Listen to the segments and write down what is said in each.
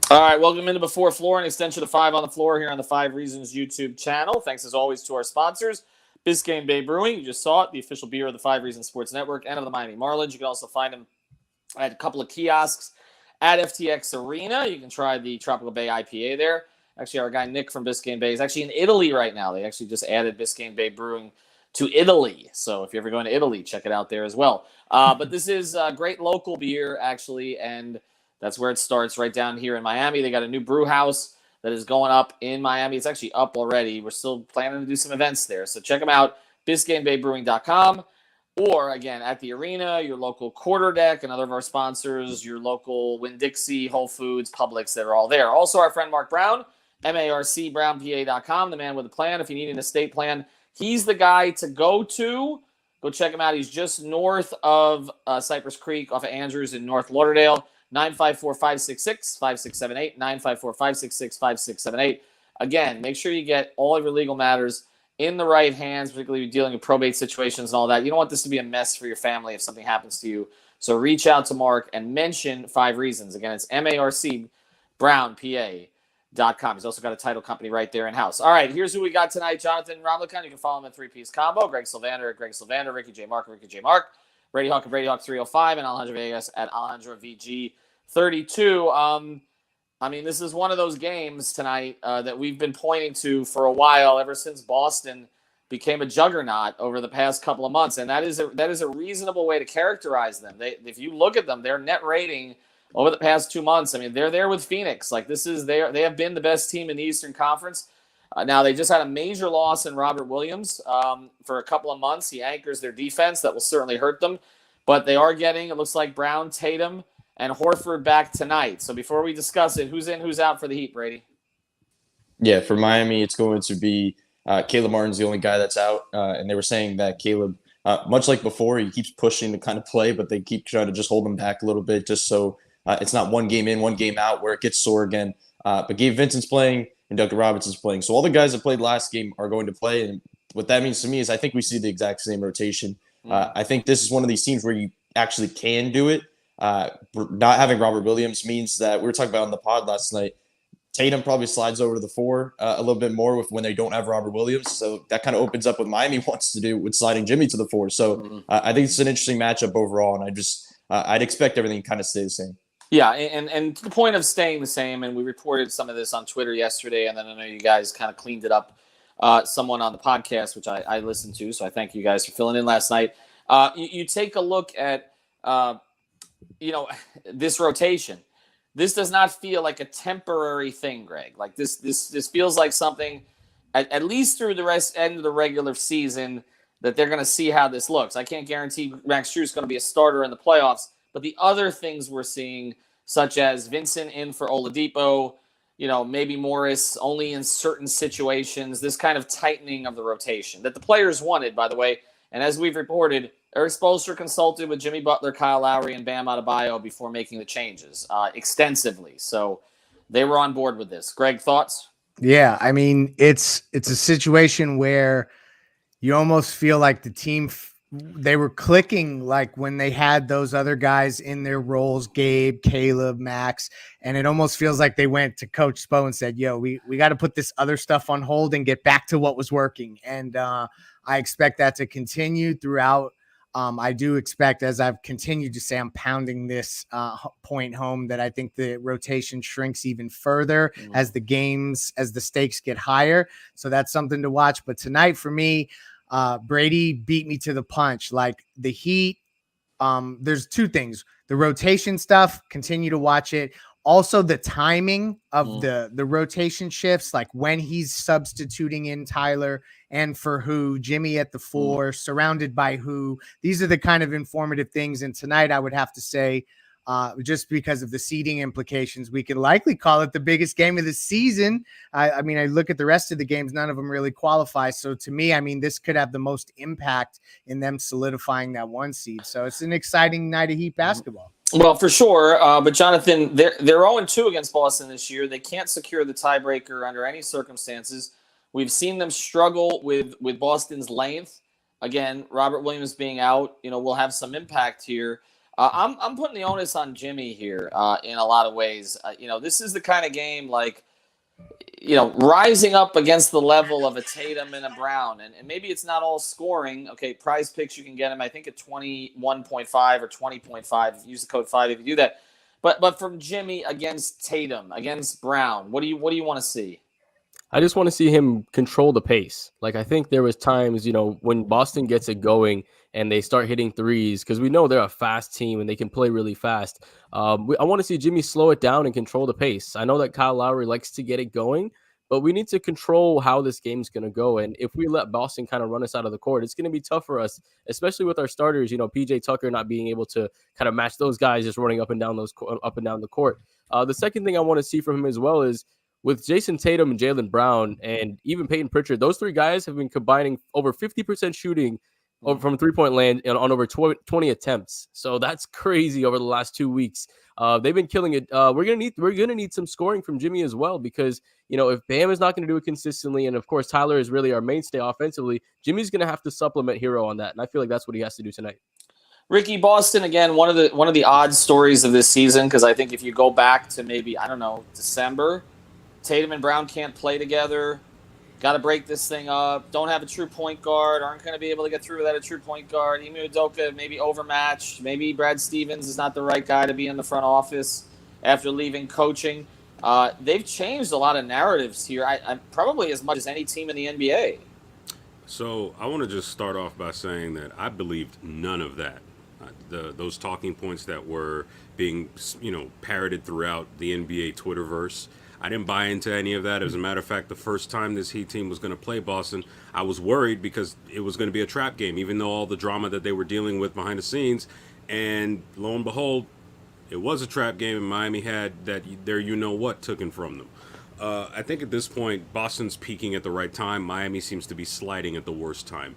All right, welcome into Before Floor, an extension of 5 on the Floor here on the 5 Reasons YouTube channel. Thanks, as always, to our sponsors, Biscayne Bay Brewing. You just saw it, the official beer of the 5 Reasons Sports Network and of the Miami Marlins. You can also find them at a couple of kiosks at FTX Arena. You can try the Tropical Bay IPA there. Actually, our guy Nick from Biscayne Bay is actually in Italy right now. They actually just added Biscayne Bay Brewing to Italy. So if you're ever going to Italy, check it out there as well. But this is a great local beer, actually, and that's where it starts, right down here in Miami. They got a new brew house that is going up in Miami. It's actually up already. We're still planning to do some events there. So check them out, BiscayneBayBrewing.com. Or, again, at the arena, your local Quarter Deck, another of our sponsors, your local Winn-Dixie, Whole Foods, Publix, they're all there. Also, our friend Mark Brown, MARCBrownPA.com, the man with a plan. If you need an estate plan, he's the guy to go to. Go check him out. He's just north of Cypress Creek off of Andrews in North Lauderdale. 954-566-5678, 954-566-5678. Again, make sure you get all of your legal matters in the right hands, particularly dealing with probate situations and all that. You don't want this to be a mess for your family if something happens to you. So reach out to Mark and mention 5 Reasons. Again, it's MARCBrownPA.com. He's also got a title company right there in-house. All right, here's who we got tonight. Jonathan Romlicon. You can follow him at 3Piece Combo. Greg Sylvander at Greg Sylvander. Ricky J. Mark at Ricky J. Mark. Brady Hawk at Brady Hawk 305, and Alejandro Vegas at Alejandro VG 32. I mean, this is one of those games tonight that we've been pointing to for a while, ever since Boston became a juggernaut over the past couple of months, and that is a reasonable way to characterize them. If you look at them, their net rating over the past 2 months, I mean, they're there with Phoenix. Like, they have been the best team in the Eastern Conference. Now, they just had a major loss in Robert Williams for a couple of months. He anchors their defense. That will certainly hurt them. But they are getting, it looks like, Brown, Tatum, and Horford back tonight. So before we discuss it, who's in, who's out for the Heat, Brady? Yeah, for Miami, it's going to be Caleb Martin's the only guy that's out. And they were saying that Caleb, much like before, he keeps pushing to kind of play, but they keep trying to just hold him back a little bit just so it's not one game in, one game out where it gets sore again. But Gabe Vincent's playing and Duncan Robinson's playing. So all the guys that played last game are going to play. And what that means to me is I think we see the exact same rotation. I think this is one of these teams where you actually can do it. Not having Robert Williams means that we were talking about on the pod last night. Tatum probably slides over to the 4 a little bit more when they don't have Robert Williams. So that kind of opens up what Miami wants to do with sliding Jimmy to the 4. So I think it's an interesting matchup overall. And I'd expect everything to kind of stay the same. Yeah, and to the point of staying the same, and we reported some of this on Twitter yesterday, and then I know you guys kind of cleaned it up someone on the podcast, which I listened to, so I thank you guys for filling in last night. You take a look at, this rotation. This does not feel like a temporary thing, Greg. Like this feels like something, at least through the end of the regular season, that they're going to see how this looks. I can't guarantee Max Strus is going to be a starter in the playoffs, but the other things we're seeing, such as Vincent in for Oladipo, maybe Morris only in certain situations, this kind of tightening of the rotation that the players wanted, by the way. And as we've reported, Eric Spoelstra consulted with Jimmy Butler, Kyle Lowry, and Bam Adebayo before making the changes extensively. So they were on board with this. Greg, thoughts? Yeah, I mean, it's a situation where you almost feel like the team they were clicking like when they had those other guys in their roles, Gabe, Caleb, Max, and it almost feels like they went to Coach Spo and said, yo, we got to put this other stuff on hold and get back to what was working. And I expect that to continue throughout. I do expect, as I've continued to say, I'm pounding this point home, that I think the rotation shrinks even further as the stakes get higher. So that's something to watch. But tonight for me, Brady beat me to the punch. Like the Heat, there's 2 things. The rotation stuff, continue to watch it. Also, the timing of the rotation shifts, like when he's substituting in Tyler and for who, Jimmy at the 4, surrounded by who. These are the kind of informative things. And tonight, I would have to say, just because of the seeding implications, we could likely call it the biggest game of the season. I mean, I look at the rest of the games, none of them really qualify. So to me, I mean, this could have the most impact in them solidifying that 1 seed. So it's an exciting night of Heat basketball. Well, for sure. But Jonathan, they're 0-2 against Boston this year. They can't secure the tiebreaker under any circumstances. We've seen them struggle with Boston's length. Again, Robert Williams being out, will have some impact here. I'm putting the onus on Jimmy here in a lot of ways. This is the kind of game like, rising up against the level of a Tatum and a Brown. And maybe it's not all scoring. Okay, PrizePicks, you can get him, I think, at 21.5 or 20.5. Use the code 5 if you do that. But from Jimmy against Tatum, against Brown, what do you want to see? I just want to see him control the pace. Like, I think there was times, when Boston gets it going and they start hitting threes, because we know they're a fast team and they can play really fast. I want to see Jimmy slow it down and control the pace. I know that Kyle Lowry likes to get it going, but we need to control how this game's going to go. And if we let Boston kind of run us out of the court, it's going to be tough for us, especially with our starters, PJ Tucker not being able to kind of match those guys just running up and down the court. The second thing I want to see from him as well is, with Jason Tatum and Jaylen Brown and even Peyton Pritchard, those three guys have been combining over 50% shooting from three-point land on over 20 attempts. So that's crazy over the last 2 weeks. They've been killing it. We're gonna need some scoring from Jimmy as well, because if Bam is not going to do it consistently, and of course Tyler is really our mainstay offensively, Jimmy's going to have to supplement Hero on that, and I feel like that's what he has to do tonight. Ricky, Boston again, one of the odd stories of this season, because I think if you go back to maybe December. Tatum and Brown can't play together. Got to break this thing up. Don't have a true point guard. Aren't going to be able to get through without a true point guard. Ime Udoka maybe overmatched. Maybe Brad Stevens is not the right guy to be in the front office after leaving coaching. They've changed a lot of narratives here. I probably as much as any team in the NBA. So I want to just start off by saying that I believed none of that. Those talking points that were being parroted throughout the NBA Twitterverse. I didn't buy into any of that. As a matter of fact, the first time this Heat team was going to play Boston, I was worried because it was going to be a trap game, even though all the drama that they were dealing with behind the scenes. And lo and behold, it was a trap game, and Miami had that taken from them. I think at this point, Boston's peaking at the right time. Miami seems to be sliding at the worst time.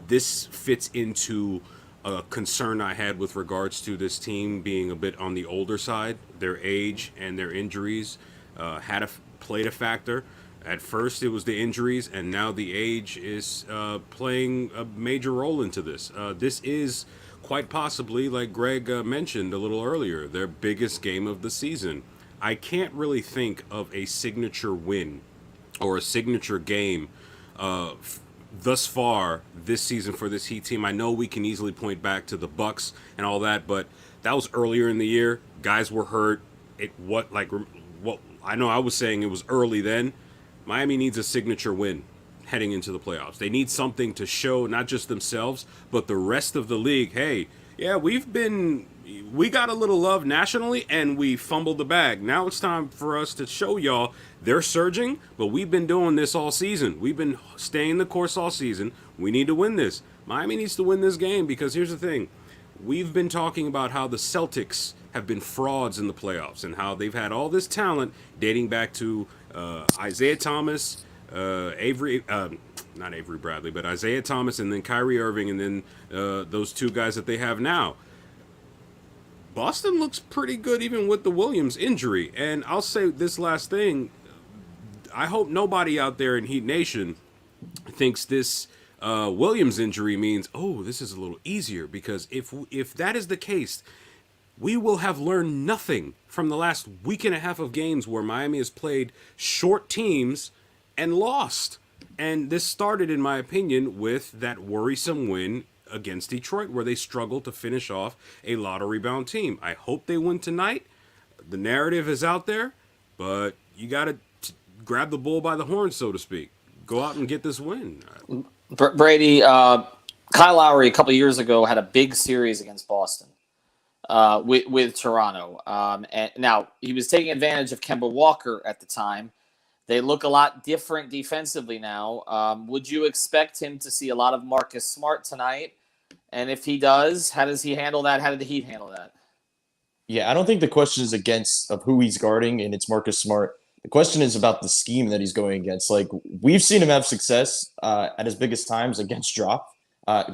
This fits into a concern I had with regards to this team being a bit on the older side. Their age and their injuries played a factor. At first, it was the injuries, and now the age is playing a major role into this. This is quite possibly, like Greg mentioned a little earlier, their biggest game of the season. I can't really think of a signature win or a signature game thus far this season for this Heat team. I know we can easily point back to the Bucks and all that, but that was earlier in the year. Guys were hurt. I know I was saying it was early then. Miami needs a signature win heading into the playoffs. They need something to show not just themselves, but the rest of the league. Hey, yeah, we got a little love nationally, and we fumbled the bag. Now it's time for us to show y'all they're surging, but we've been doing this all season. We've been staying the course all season. We need to win this. Miami needs to win this game, because here's the thing. We've been talking about how the Celtics have been frauds in the playoffs and how they've had all this talent dating back to Isaiah Thomas, not Avery Bradley, but Isaiah Thomas, and then Kyrie Irving, and then those two guys that they have now. Boston looks pretty good even with the Williams injury. And I'll say this last thing. I hope nobody out there in Heat Nation thinks this Williams injury means, this is a little easier. Because if that is the case, we will have learned nothing from the last week and a half of games where Miami has played short teams and lost. And this started, in my opinion, with that worrisome win against Detroit, where they struggled to finish off a lottery-bound team. I hope they win tonight. The narrative is out there, but you got to grab the bull by the horn, so to speak. Go out and get this win. Brady, Kyle Lowry a couple of years ago had a big series against Boston with Toronto. And now, he was taking advantage of Kemba Walker at the time. They look a lot different defensively now. Would you expect him to see a lot of Marcus Smart tonight? And if he does, how does he handle that? How did the Heat handle that? Yeah, I don't think the question is of who he's guarding, and it's Marcus Smart. The question is about the scheme that he's going against. Like, we've seen him have success at his biggest times against drop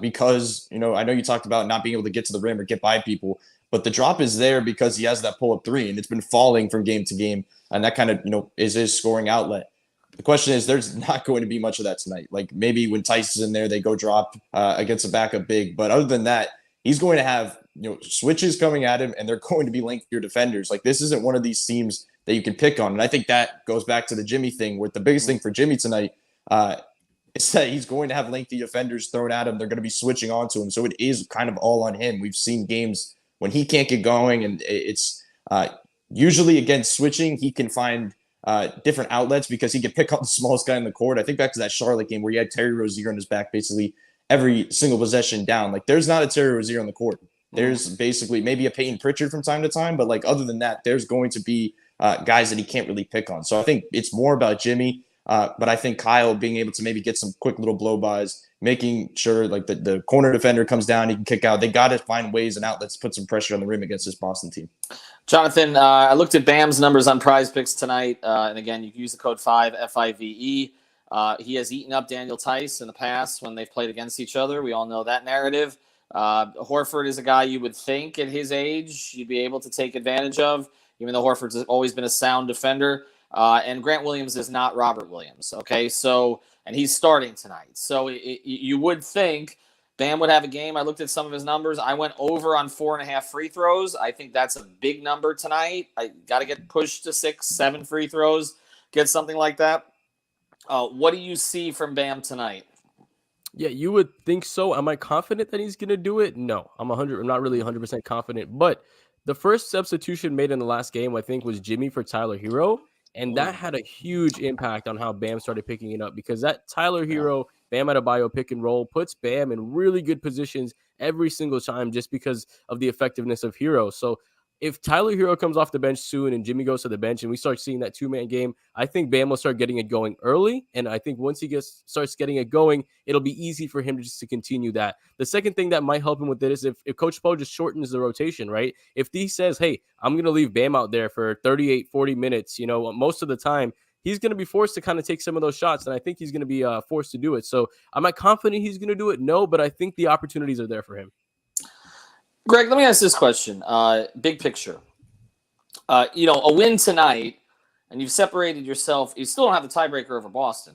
because, I know you talked about not being able to get to the rim or get by people, but the drop is there because he has that pull-up three, and it's been falling from game to game, and that kind of, is his scoring outlet. The question is, there's not going to be much of that tonight. Like, maybe when Tice is in there, they go drop against a backup big. But other than that, he's going to have switches coming at him, and they're going to be lengthier defenders. Like, this isn't one of these teams that you can pick on. And I think that goes back to the Jimmy thing, with the biggest thing for Jimmy tonight is that he's going to have lengthy defenders thrown at him. They're going to be switching onto him. So it is kind of all on him. We've seen games when he can't get going, and it's usually against switching, he can find different outlets because he can pick up the smallest guy in the court. I think back to that Charlotte game where he had Terry Rozier on his back basically every single possession down. Like, there's not a Terry Rozier on the court. There's basically maybe a Peyton Pritchard from time to time, but like, other than that, there's going to be guys that he can't really pick on. So I think it's more about Jimmy, but I think Kyle being able to maybe get some quick little blow-bys, making sure like the corner defender comes down, he can kick out. They got to find ways and outlets to put some pressure on the rim against this Boston team. Jonathan, I looked at Bam's numbers on PrizePicks tonight, and again, you can use the code 5 FIVE. He has eaten up Daniel Tice in the past when they've played against each other. We all know that narrative. Horford is a guy you would think at his age you'd be able to take advantage of, even though Horford's always been a sound defender. And Grant Williams is not Robert Williams. Okay, so, and he's starting tonight. So you would think Bam would have a game. I looked at some of his numbers. I went over on 4.5 free throws. I think that's a big number tonight. I got to get pushed to 6, 7 free throws, get something like that. What do you see from Bam tonight? Yeah, you would think so. Am I confident that he's going to do it? No, I'm not really 100% confident. But the first substitution made in the last game, I think, was Jimmy for Tyler Hero. And that had a huge impact on how Bam started picking it up, because that Tyler Hero, Bam Adebayo pick and roll puts Bam in really good positions every single time just because of the effectiveness of Hero. So if Tyler Hero comes off the bench soon and Jimmy goes to the bench and we start seeing that two-man game, I think Bam will start getting it going early. And I think once he starts getting it going, it'll be easy for him to continue that. The second thing that might help him with it is if Coach Poe just shortens the rotation, right? If he says, hey, I'm going to leave Bam out there for 38, 40 minutes, most of the time, he's going to be forced to kind of take some of those shots. And I think he's going to be forced to do it. So am I confident he's going to do it? No, but I think the opportunities are there for him. Greg, let me ask this question. Big picture. A win tonight, and you've separated yourself. You still don't have the tiebreaker over Boston.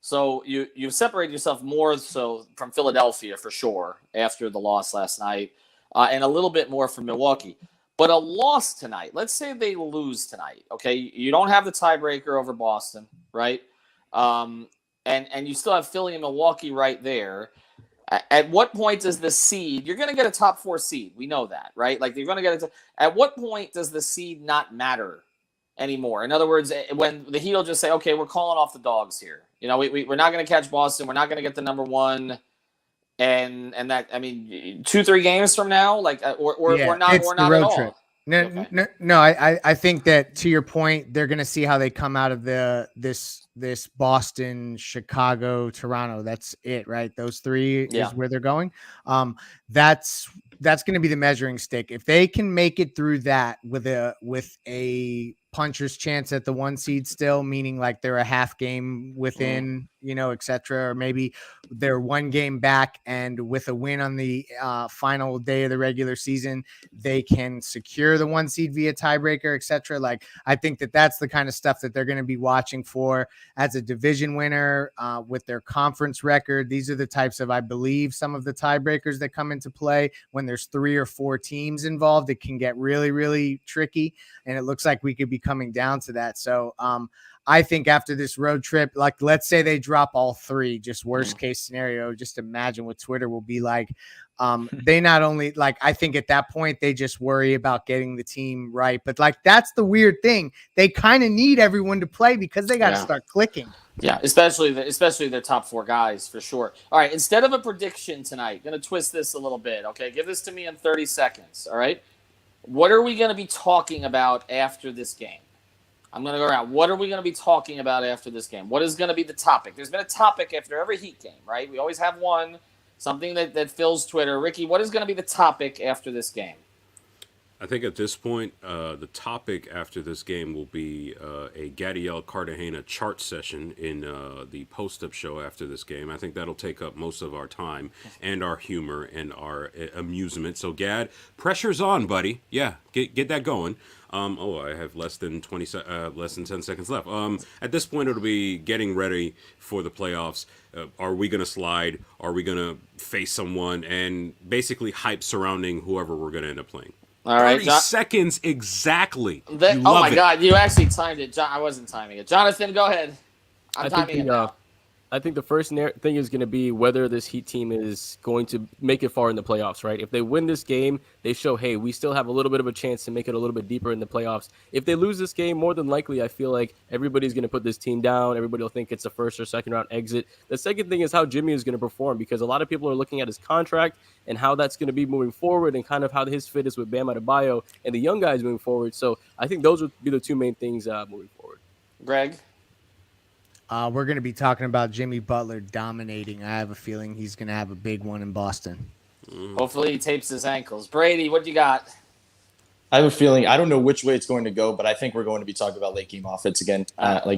So you've separated yourself more so from Philadelphia for sure after the loss last night, and a little bit more from Milwaukee. But a loss tonight, let's say they lose tonight, okay? You don't have the tiebreaker over Boston, right? And you still have Philly and Milwaukee right there. At what point does the seed, you're going to get a top 4 seed. We know that, right? Like, you're going to get it. At what point does the seed not matter anymore? In other words, when the Heat will just say, okay, we're calling off the dogs here. We're not going to catch Boston. We're not going to get the number 1. And that, 2-3 games from now, like, or not at all. Trip. No. I think that, to your point, they're going to see how they come out of this Boston, Chicago, Toronto. That's it, right? Those 3 is where they're going. That's going to be the measuring stick. If they can make it through that with a puncher's chance at the 1 seed still, meaning like they're a half game within, et cetera, or maybe they're 1 game back, and with a win on the final day of the regular season, they can secure the 1 seed via tiebreaker, et cetera. Like, I think that's the kind of stuff that they're going to be watching for as a division winner with their conference record. These are the types of, I believe, some of the tiebreakers that come into play when there's 3 or 4 teams involved. It can get really, really tricky, and it looks like we could be coming down to that. So I think after this road trip, like, let's say they drop all 3, just worst case scenario, just imagine what Twitter will be like. They not only, like, I think at that point they just worry about getting the team right, but like, that's the weird thing. They kind of need everyone to play because they got to start clicking. Yeah, especially the top 4 guys for sure. All right, instead of a prediction tonight, going to twist this a little bit. Okay, give this to me in 30 seconds. All right, what are we going to be talking about after this game? I'm going to go around. What are we going to be talking about after this game? What is going to be the topic? There's been a topic after every Heat game, right? We always have one, something that fills Twitter. Ricky, what is going to be the topic after this game? I think at this point, the topic after this game will be a Gadiel Cartagena chart session in the post-up show after this game. I think that'll take up most of our time and our humor and our amusement. So, Gad, pressure's on, buddy. Yeah, get that going. I have less than 10 seconds left. At this point, it'll be getting ready for the playoffs. Are we going to slide? Are we going to face someone? And basically hype surrounding whoever we're going to end up playing. All right, 30 seconds exactly. Oh my God, you actually timed it. I wasn't timing it. Jonathan, go ahead. I'm timing it now. I think the first thing is going to be whether this Heat team is going to make it far in the playoffs, right? If they win this game, they show, hey, we still have a little bit of a chance to make it a little bit deeper in the playoffs. If they lose this game, more than likely, I feel like everybody's going to put this team down. Everybody will think it's a first or second round exit. The second thing is how Jimmy is going to perform, because a lot of people are looking at his contract and how that's going to be moving forward and kind of how his fit is with Bam Adebayo and the young guys moving forward. So I think those would be the two main things moving forward. Greg? We're going to be talking about Jimmy Butler dominating. I have a feeling he's going to have a big one in Boston. Hopefully he tapes his ankles. Brady, what you got? I have a feeling, I don't know which way it's going to go, but I think we're going to be talking about late game offense again.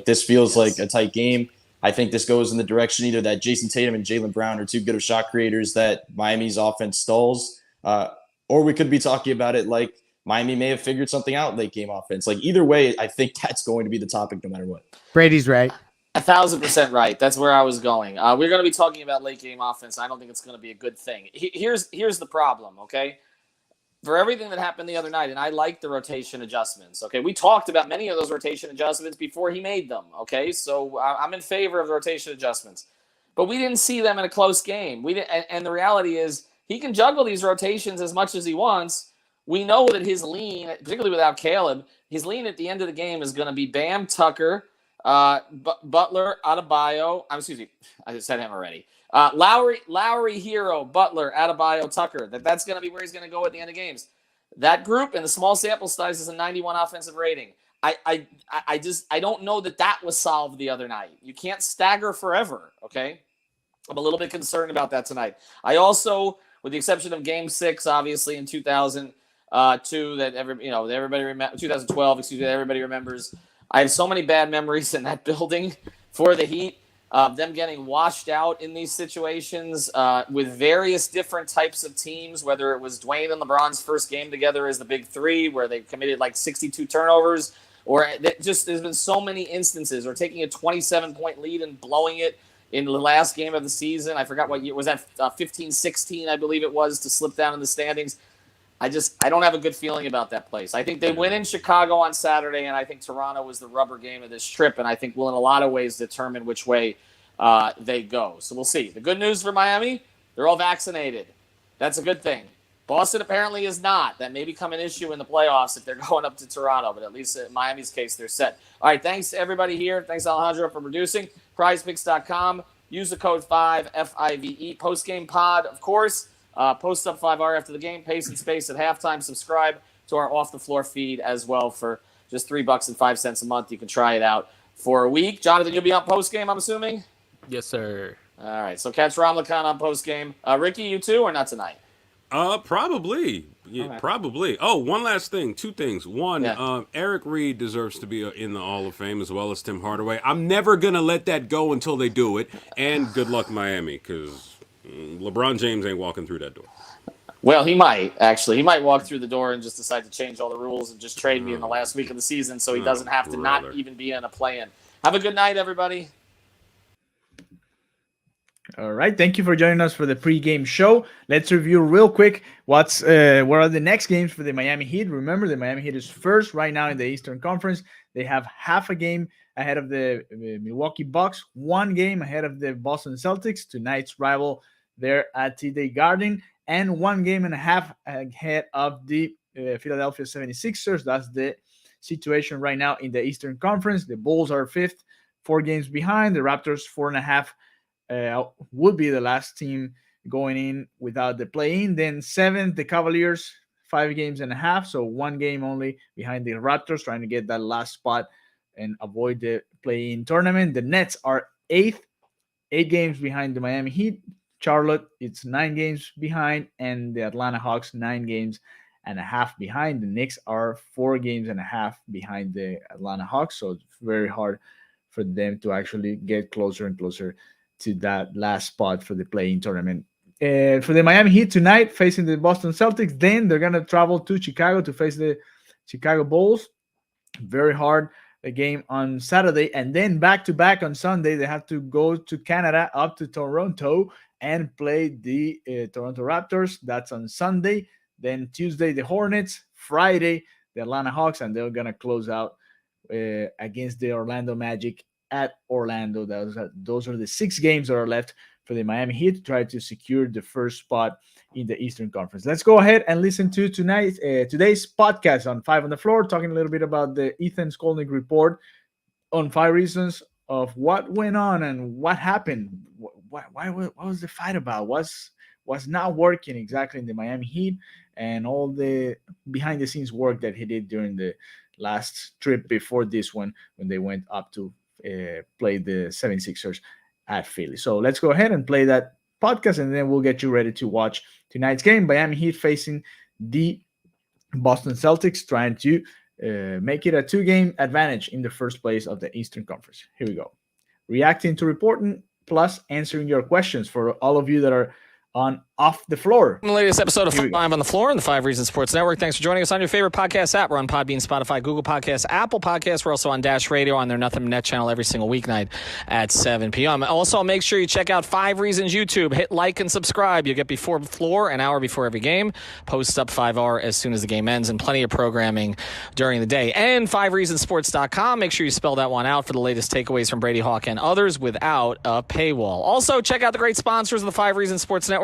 This feels like a tight game. I think this goes in the direction either that Jason Tatum and Jaylen Brown are too good of shot creators that Miami's offense stalls, or we could be talking about it like Miami may have figured something out late game offense. Like either way, I think that's going to be the topic no matter what. Brady's right. 1,000% right. That's where I was going. We're going to be talking about late game offense. I don't think it's going to be a good thing. Here's the problem, okay? For everything that happened the other night, and I like the rotation adjustments, okay? We talked about many of those rotation adjustments before he made them, okay? So I'm in favor of the rotation adjustments. But we didn't see them in a close game. And the reality is he can juggle these rotations as much as he wants. We know that his lean, particularly without Caleb, his lean at the end of the game is going to be Bam, Tucker, Butler, Adebayo. I said him already. Lowry, Hero, Butler, Adebayo, Tucker. That's going to be where he's going to go at the end of games. That group and the small sample size is a 91 offensive rating. I don't know that was solved the other night. You can't stagger forever. Okay, I'm a little bit concerned about that tonight. I also, with the exception of Game 6, obviously in 2002, that everybody remember 2012. Excuse me, that everybody remembers. I have so many bad memories in that building for the Heat, them getting washed out in these situations with various different types of teams, whether it was Dwayne and LeBron's first game together as the big three, where they committed like 62 turnovers, or there's been so many instances, or taking a 27-point lead and blowing it in the last game of the season. I forgot what year was that, 15-16, I believe it was, to slip down in the standings. I don't have a good feeling about that place. I think they win in Chicago on Saturday, and I think Toronto was the rubber game of this trip, and I think will in a lot of ways determine which way they go. So we'll see. The good news for Miami, they're all vaccinated. That's a good thing. Boston apparently is not. That may become an issue in the playoffs if they're going up to Toronto, but at least in Miami's case, they're set. All right, thanks to everybody here. Thanks, Alejandro, for producing. PrizePicks.com. Use the code 5, F-I-V-E. Postgame pod, of course. Post up 5R after the game, pace and space at halftime. Subscribe to our Off the Floor feed as well for just $3.05 a month. You can try it out for a week. Jonathan, you'll be on post game, I'm assuming? Yes, sir. All right, so catch Ram Lacan on post game. Ricky, you too, or not tonight? Probably. Yeah, Okay. Probably. Oh, one last thing. Two things. One, Yeah. Eric Reed deserves to be in the Hall of Fame as well as Tim Hardaway. I'm never going to let that go until they do it. And good luck, Miami, because LeBron James ain't walking through that door. Well, he might, actually. He might walk through the door and just decide to change all the rules and just trade me in the last week of the season so he doesn't have to not even be in a play-in. Have a good night, everybody. All right. Thank you for joining us for the pregame show. Let's review real quick what are the next games for the Miami Heat. Remember, the Miami Heat is first right now in the Eastern Conference. They have half a game ahead of the Milwaukee Bucks, one game ahead of the Boston Celtics, tonight's rival there at TD Garden, and 1.5 games ahead of the Philadelphia 76ers. That's the situation right now in the Eastern Conference. The Bulls are fifth, 4 games behind. The Raptors 4.5 would be the last team going in without the play-in. Then 7th, the Cavaliers, 5.5 games, so 1 game only behind the Raptors, trying to get that last spot and avoid the play-in tournament. The Nets are 8th, 8 games behind the Miami Heat. Charlotte, it's 9 games behind, and the Atlanta Hawks 9 games and a half behind. The Knicks are 4 games and a half behind the Atlanta Hawks, so it's very hard for them to actually get closer and closer to that last spot for the play-in tournament. For the Miami Heat tonight, facing the Boston Celtics, then they're going to travel to Chicago to face the Chicago Bulls. Very hard. A game on Saturday, and then back-to-back on Sunday, they have to go to Canada, up to Toronto, and play the Toronto Raptors. That's on Sunday. Then Tuesday, the Hornets. Friday, the Atlanta Hawks, and they're going to close out against the Orlando Magic at Orlando. Those are the 6 games that are left for the Miami Heat to try to secure the first spot in the Eastern Conference. Let's go ahead and listen to today's podcast on 5 on the Floor, talking a little bit about the Ethan Skolnick report on 5 reasons of what went on and what happened. What was the fight about? What's not working exactly in the Miami Heat, and all the behind-the-scenes work that he did during the last trip before this one when they went up to play the 76ers at Philly. So let's go ahead and play that podcast, and then we'll get you ready to watch tonight's game. Miami Heat facing the Boston Celtics, trying to make it a 2-game advantage in the first place of the Eastern Conference. Here we go. Reacting to reporting, plus answering your questions for all of you that are on Off the Floor. The latest episode of 5 on the Floor on the 5 Reasons Sports Network. Thanks for joining us on your favorite podcast app. We're on Podbean, Spotify, Google Podcasts, Apple Podcasts. We're also on Dash Radio on their Nothing Net channel every single weeknight at 7 p.m. Also, make sure you check out 5 Reasons YouTube. Hit like and subscribe. You'll get Before the Floor an hour before every game. Post up 5 hour as soon as the game ends, and plenty of programming during the day. And 5reasonsports.com. Make sure you spell that one out for the latest takeaways from Brady Hawk and others without a paywall. Also, check out the great sponsors of the 5 Reasons Sports Network.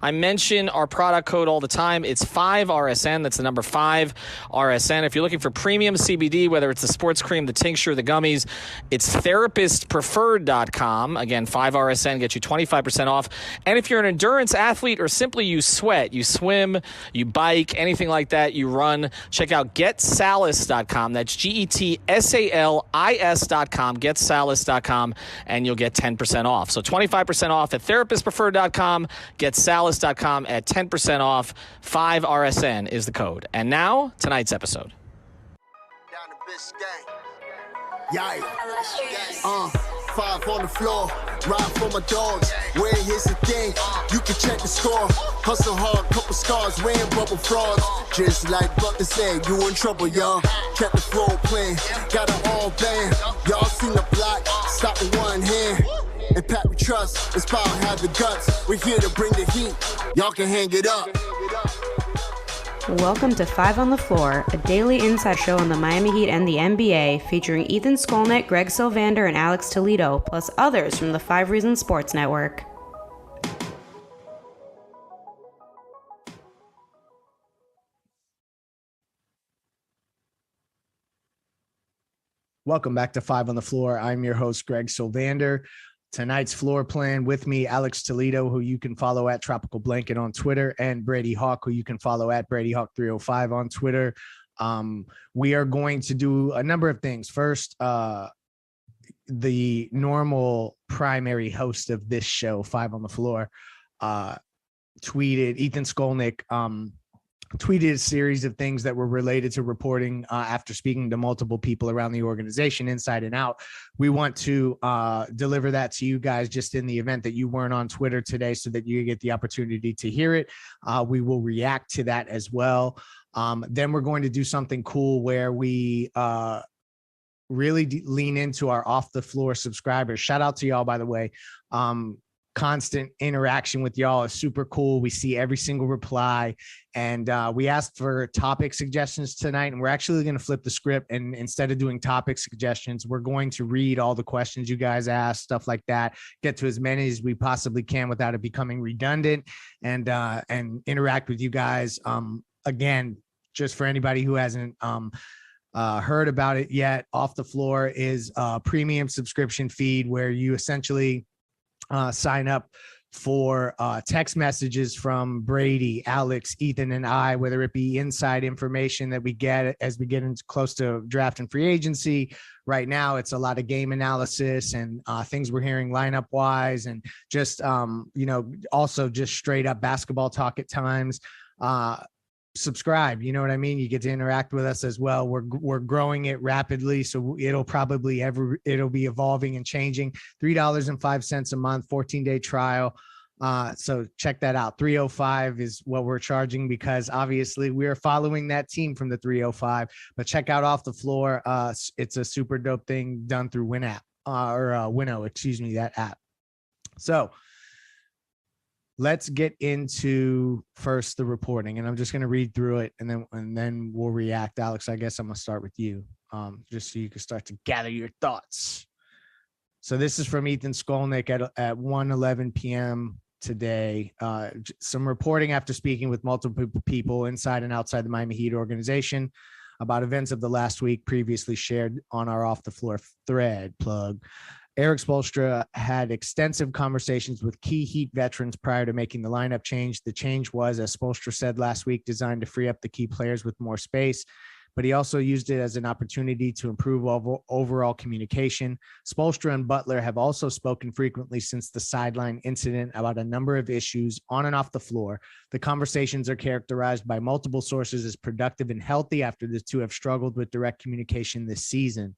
I mention our product code all the time. It's 5RSN. That's the number 5RSN. If you're looking for premium CBD, whether it's the sports cream, the tincture, the gummies, it's therapistpreferred.com. Again, 5RSN gets you 25% off. And if you're an endurance athlete or simply you sweat, you swim, you bike, anything like that, you run, check out getsalis.com. That's GETSALIS.com, getsalis.com, and you'll get 10% off. So 25% off at therapistpreferred.com, getsalis.com at 10% off. 5RSN is the code. And now, tonight's episode. Yeah. 5 on the floor, ride for my dogs. Where here's the thing, you can check the score. Hustle hard, couple scars, wearing bubble frogs. Just like Butler said, you in trouble, y'all. Kept the floor playing, got it all banned. Y'all seen the block, stop with one hand. And Pat we trust, it's power, have the guts. We're here to bring the heat, y'all can hang it up. Welcome to 5 on the Floor, a daily inside show on the Miami Heat and the NBA, featuring Ethan Skolnick, Greg Sylvander, and Alex Toledo, plus others from the 5 Reasons Sports Network. Welcome back to 5 on the Floor. I'm your host, Greg Sylvander. Tonight's floor plan with me, Alex Toledo, who you can follow at Tropical Blanket on Twitter, and Brady Hawk, who you can follow at Brady Hawk 305 on Twitter. We are going to do a number of things. First, the normal primary host of this show, 5 on the Floor, tweeted, Ethan Skolnick, tweeted a series of things that were related to reporting after speaking to multiple people around the organization, inside and out. We want to deliver that to you guys just in the event that you weren't on Twitter today, so that you get the opportunity to hear it. We will react to that as well. Then we're going to do something cool where we really lean into our off the floor subscribers. Shout out to y'all, by the way. Constant interaction with y'all is super cool. We see every single reply, and we asked for topic suggestions tonight, and we're actually going to flip the script, and instead of doing topic suggestions, we're going to read all the questions you guys ask, stuff like that, get to as many as we possibly can without it becoming redundant, and interact with you guys. Again, just for anybody who hasn't heard about it yet, Off the Floor is a premium subscription feed where you essentially sign up for text messages from Brady, Alex, Ethan, and I, whether it be inside information that we get as we get into close to draft and free agency. Right now, it's a lot of game analysis and things we're hearing lineup wise, and just, also just straight up basketball talk at times. subscribe. You know what I mean? You get to interact with us as well. We're growing it rapidly, so it'll be evolving and changing. $3.05 a month, 14-day trial. So check that out. 305 is what we're charging because obviously we're following that team from the 305. But check out Off the Floor. It's a super dope thing done through Winnow, that app. So let's get into first the reporting, and I'm just going to read through it, and then we'll react. Alex, I guess I'm going to start with you, just so you can start to gather your thoughts. So this is from Ethan Skolnick at 1:11 p.m. today. Some reporting after speaking with multiple people inside and outside the Miami Heat organization about events of the last week previously shared on our Off the Floor thread plug. Erik Spoelstra had extensive conversations with key Heat veterans prior to making the lineup change. The change was, as Spoelstra said last week, designed to free up the key players with more space, but he also used it as an opportunity to improve overall communication. Spoelstra and Butler have also spoken frequently since the sideline incident about a number of issues on and off the floor. The conversations are characterized by multiple sources as productive and healthy after the two have struggled with direct communication this season.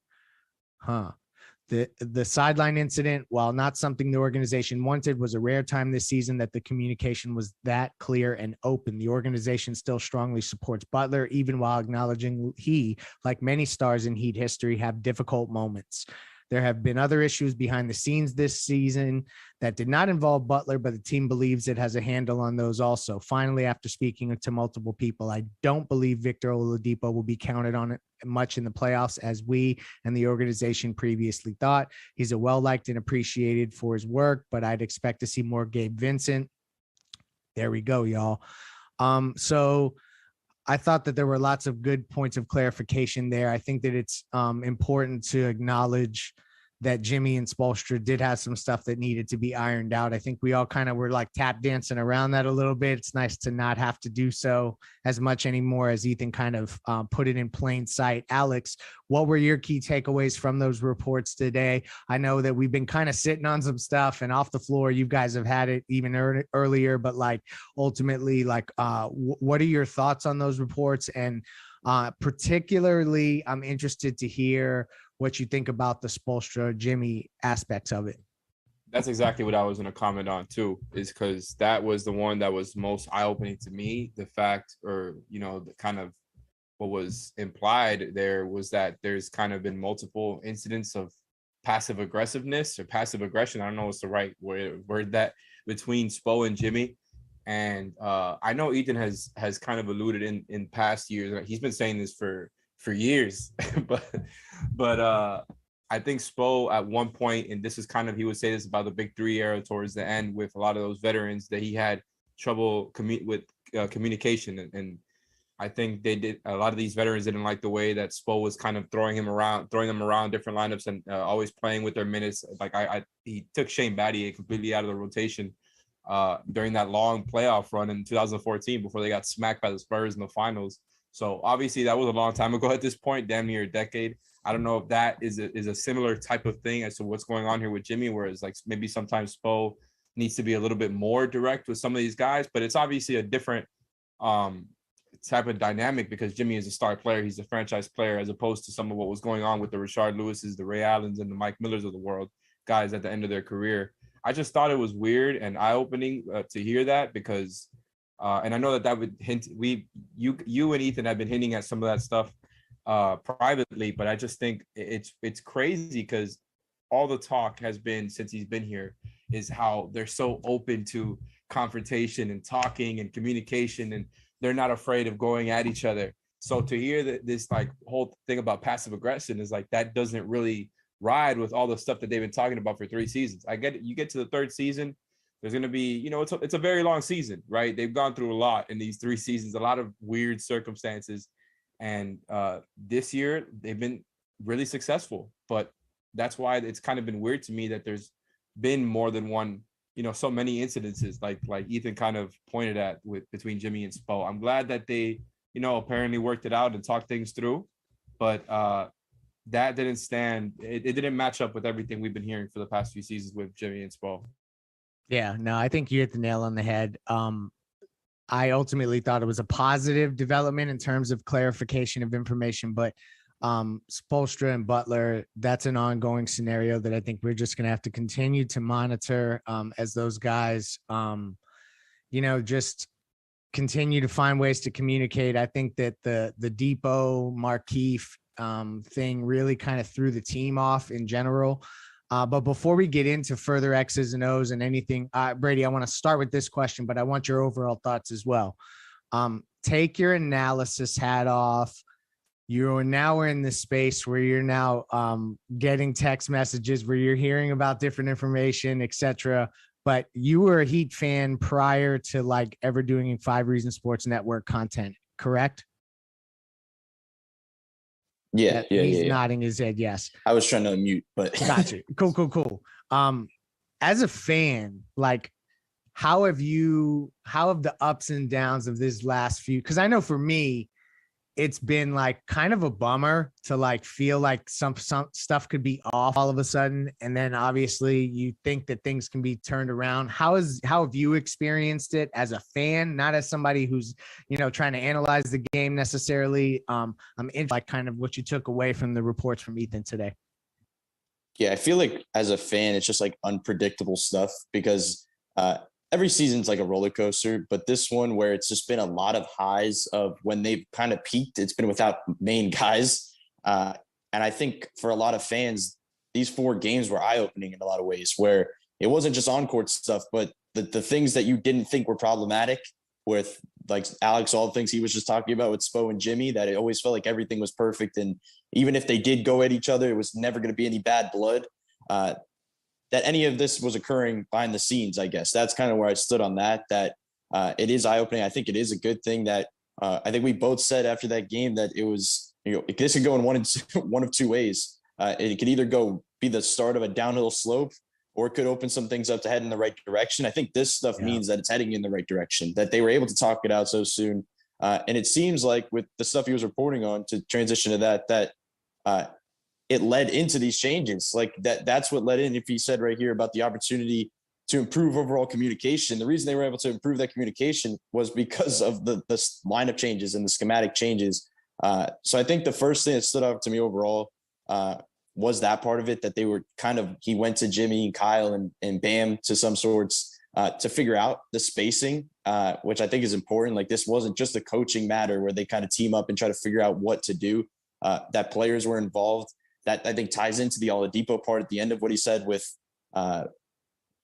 The sideline incident, while not something the organization wanted, was a rare time this season that the communication was that clear and open. The organization still strongly supports Butler, even while acknowledging he, like many stars in Heat history, have difficult moments. There have been other issues behind the scenes this season that did not involve Butler, but the team believes it has a handle on those also. Finally, after speaking to multiple people, I don't believe Victor Oladipo will be counted on it much in the playoffs as we and the organization previously thought. He's a well-liked and appreciated for his work, but I'd expect to see more Gabe Vincent. There we go, y'all. So I thought that there were lots of good points of clarification there. I think that it's important to acknowledge that Jimmy and Spoelstra did have some stuff that needed to be ironed out. I think we all kind of were like tap dancing around that a little bit. It's nice to not have to do so as much anymore, as Ethan kind of put it in plain sight. Alex, what were your key takeaways from those reports today? I know that we've been kind of sitting on some stuff, and Off the Floor, you guys have had it even earlier, but like ultimately, like what are your thoughts on those reports? And particularly, I'm interested to hear what you think about the Spoelstra Jimmy aspects of it. That's exactly what I was going to comment on too, is because that was the one that was most eye-opening to me. The fact, or, you know, the kind of what was implied there was that there's kind of been multiple incidents of passive aggressiveness or passive aggression. I don't know what's the right word that between Spo and Jimmy. And I know Ethan has kind of alluded in past years. He's been saying this for years, but I think Spo at one point, and this is kind of, he would say this about the Big Three era towards the end with a lot of those veterans, that he had trouble with communication. And I think a lot of these veterans didn't like the way that Spo was kind of throwing them around different lineups and always playing with their minutes. Like he took Shane Battier completely out of the rotation during that long playoff run in 2014 before they got smacked by the Spurs in the finals. So obviously that was a long time ago at this point, damn near a decade. I don't know if that is a similar type of thing as to what's going on here with Jimmy, whereas like maybe sometimes Spo needs to be a little bit more direct with some of these guys, but it's obviously a different type of dynamic because Jimmy is a star player. He's a franchise player, as opposed to some of what was going on with the Rashard Lewis's, the Ray Allens, and the Mike Millers of the world, guys at the end of their career. I just thought it was weird and eye-opening to hear that because and I know that would hint, you and Ethan have been hinting at some of that stuff privately, but I just think it's crazy because all the talk has been since he's been here is how they're so open to confrontation and talking and communication, and they're not afraid of going at each other. So to hear that this like whole thing about passive aggression is like, that doesn't really ride with all the stuff that they've been talking about for 3 seasons. I get it. You get to the 3rd season, there's going to be, you know, it's a very long season, right? They've gone through a lot in these 3 seasons, a lot of weird circumstances. And this year they've been really successful, but that's why it's kind of been weird to me that there's been more than one, you know, so many incidences like Ethan kind of pointed at between Jimmy and Spo. I'm glad that they, you know, apparently worked it out and talked things through, but that didn't stand. It didn't match up with everything we've been hearing for the past few seasons with Jimmy and Spo. Yeah, no, I think you hit the nail on the head. I ultimately thought it was a positive development in terms of clarification of information, but Spoelstra and Butler, that's an ongoing scenario that I think we're just going to have to continue to monitor as those guys, just continue to find ways to communicate. I think that the Depot Markeef thing really kind of threw the team off in general. But before we get into further X's and O's and anything, Brady, I want to start with this question, but I want your overall thoughts as well. Take your analysis hat off. You're now in this space where you're now getting text messages where you're hearing about different information, etc. But you were a Heat fan prior to like ever doing 5 Reasons Sports Network content, correct? Yeah. He's nodding his head. Yes. I was trying to unmute, but gotcha. Cool. As a fan, like, how have the ups and downs of this last few? Because I know for me, it's been like kind of a bummer to like feel like some stuff could be off all of a sudden, and then obviously you think that things can be turned around. How have you experienced it as a fan, not as somebody who's trying to analyze the game necessarily? I'm in like kind of what you took away from the reports from Ethan today. Yeah, I feel like as a fan, it's just like unpredictable stuff because every season's like a roller coaster, but this one where it's just been a lot of highs of when they've kind of peaked, it's been without main guys. And I think for a lot of fans, these 4 games were eye-opening in a lot of ways where it wasn't just on-court stuff, but the things that you didn't think were problematic with like Alex, all the things he was just talking about with Spo and Jimmy, that it always felt like everything was perfect. And even if they did go at each other, it was never going to be any bad blood. That any of this was occurring behind the scenes, I guess. That's kind of where I stood on that it is eye-opening. I think it is a good thing that I think we both said after that game that it was, this could go in one of two ways. It could either be the start of a downhill slope, or it could open some things up to head in the right direction. I think this stuff means that it's heading in the right direction, that they were able to talk it out so soon. And it seems like with the stuff he was reporting on, to transition to that it led into these changes. Like that's what led in. If he said right here about the opportunity to improve overall communication, the reason they were able to improve that communication was because of the lineup changes and the schematic changes. So I think the first thing that stood out to me overall was that part of it, that they were he went to Jimmy and Kyle and Bam to some sorts to figure out the spacing, which I think is important. Like this wasn't just a coaching matter where they kind of team up and try to figure out what to do, that players were involved. That I think ties into the Oladipo part at the end of what he said with